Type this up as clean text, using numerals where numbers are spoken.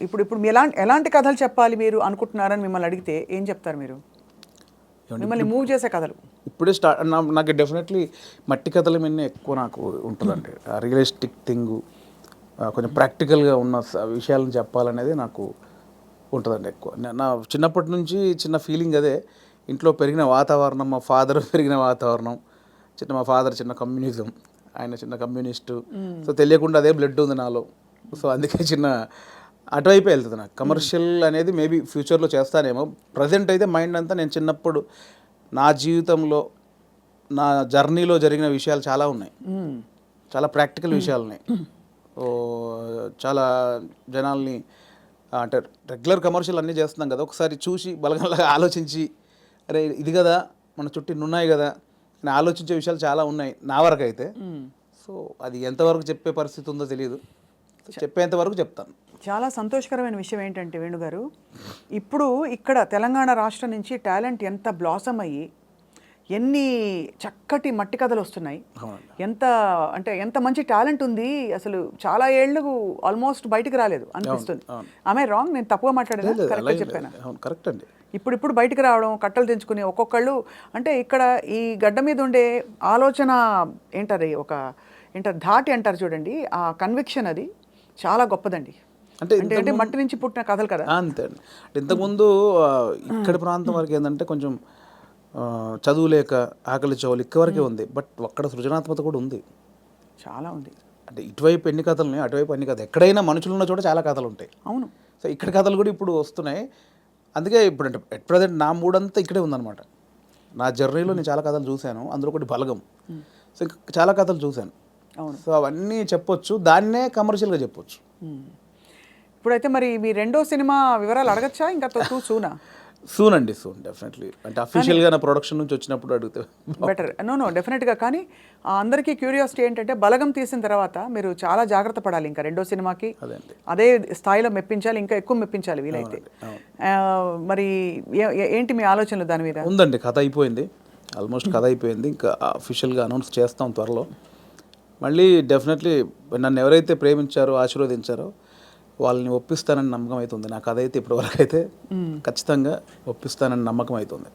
ఇప్పుడు ఇప్పుడు మీ ఎలాంటి కథలు చెప్పాలి మీరు అనుకుంటున్నారని మిమ్మల్ని అడిగితే ఏం చెప్తారు మీరు? మిమ్మల్ని మూవ్ చేసే కథలు. ఇప్పుడే నాకు డెఫినెట్లీ మట్టి కథల మీద ఎక్కువ నాకు ఉంటుందండి. రియలిస్టిక్ థింగు, కొంచెం ప్రాక్టికల్గా ఉన్న విషయాలను చెప్పాలనేది నాకు ఉంటుందండి ఎక్కువ. నా చిన్నప్పటి నుంచి చిన్న ఫీలింగ్ అదే. ఇంట్లో పెరిగిన వాతావరణం, మా ఫాదర్ పెరిగిన వాతావరణం, మా ఫాదర్ చిన్న కమ్యూనిజం, ఆయన చిన్న కమ్యూనిస్టు. సో తెలియకుండా అదే బ్లడ్ ఉంది నాలో. సో అందుకే చిన్న అటువైపే వెళ్తుంది నాకు. కమర్షియల్ అనేది మేబీ ఫ్యూచర్లో చేస్తానేమో. ప్రజెంట్ అయితే మైండ్ అంతా నేను చిన్నప్పుడు నా జీవితంలో, నా జర్నీలో జరిగిన విషయాలు చాలా ఉన్నాయి. చాలా ప్రాక్టికల్ విషయాలు ఉన్నాయి. చాలా జనాల్ని అంటే రెగ్యులర్ కమర్షియల్ అన్నీ చేస్తున్నాం కదా, ఒకసారి చూసి బలగంలాగా ఆలోచించి అరే ఇది కదా మన చుట్టూ ఉన్నాయి కదా అని ఆలోచించే విషయాలు చాలా ఉన్నాయి నా వరకు అయితే. సో అది ఎంతవరకు చెప్పే పరిస్థితి ఉందో తెలియదు. చెప్పేంత వరకు చెప్తాను. చాలా సంతోషకరమైన విషయం ఏంటంటే వేణుగారు, ఇప్పుడు ఇక్కడ తెలంగాణ రాష్ట్రం నుంచి టాలెంట్ ఎంత బ్లాసమ్ అయ్యి ఎన్ని చక్కటి మట్టి కథలు వస్తున్నాయి. ఎంత మంచి టాలెంట్ ఉంది. అసలు చాలా ఏళ్ళు ఆల్మోస్ట్ బయటికి రాలేదు అనిపిస్తుంది. ఆమె రాంగ్? నేను తప్పుగా మాట్లాడేదా? కరెక్ట్గా చెప్పాను. కరెక్ట్ అండి. ఇప్పుడు బయటికి రావడం, కట్టలు తెంచుకుని ఒక్కొక్కళ్ళు అంటే ఇక్కడ ఈ గడ్డ మీద ఉండే ఆలోచన ఏంటది, ధాటి అంటారు చూడండి, ఆ కన్విక్షన్ అది చాలా గొప్పదండి. అంటే మట్టి నుంచి పుట్టిన కథలు కదా. అంతే అండి. ఇంతకుముందు ఇక్కడ ప్రాంతం వరకు ఏంటంటే కొంచెం చదువు లేక ఆకలి చౌలు ఇక్కవరకే ఉంది. బట్ అక్కడ సృజనాత్మకత కూడా ఉంది, చాలా ఉంది. అంటే ఇటువైపు ఎన్ని కథలు ఉన్నాయి, అటువైపు ఎన్ని కథలు. ఎక్కడైనా మనుషులు ఉన్న చోట చాలా కథలు ఉంటాయి. అవును. సో ఇక్కడ కథలు కూడా ఇప్పుడు వస్తున్నాయి. అందుకే ఇప్పుడు అంటే ఎట్ ప్రజెంట్ నా మూడంతా ఇక్కడే ఉందన్నమాట. నా జర్నీలో నేను చాలా కథలు చూశాను. అందులో ఒకటి బలగం. సో ఇంకా చాలా కథలు చూశాను. అవును. సో అవన్నీ చెప్పొచ్చు, దాన్నే కమర్షియల్గా చెప్పొచ్చు. ఇప్పుడైతే మరి మీ రెండో సినిమా వివరాలు అడగచ్చా? ఇంకా సూన్ అండి, సూన్ డెఫినెట్లీ. అంటే అఫీషియల్గా నా ప్రొడక్షన్ నుంచి వచ్చినప్పుడు అడిగితే బెటర్. నో డెఫినెట్గా. కానీ అందరికీ క్యూరియాసిటీ ఏంటంటే బలగం తీసిన తర్వాత మీరు చాలా జాగ్రత్త పడాలి. ఇంకా రెండో సినిమాకి అదే స్థాయిలో మెప్పించాలి, ఇంకా ఎక్కువ మెప్పించాలి వీలైతే. మరి ఏంటి మీ ఆలోచనలు దాని మీద? ఉందండి, కథ అయిపోయింది, ఆల్మోస్ట్ కథ అయిపోయింది. ఇంకా అఫీషియల్గా అనౌన్స్ చేస్తాం త్వరలో. మళ్ళీ డెఫినెట్లీ నన్ను ఎవరైతే ప్రేమించారో, ఆశీర్వదించారో వాళ్ళని ఒప్పిస్తానని నమ్మకం అవుతుంది. నాకు అదైతే ఇప్పటివరకు అయితే ఖచ్చితంగా ఒప్పిస్తానని నమ్మకం అవుతుంది.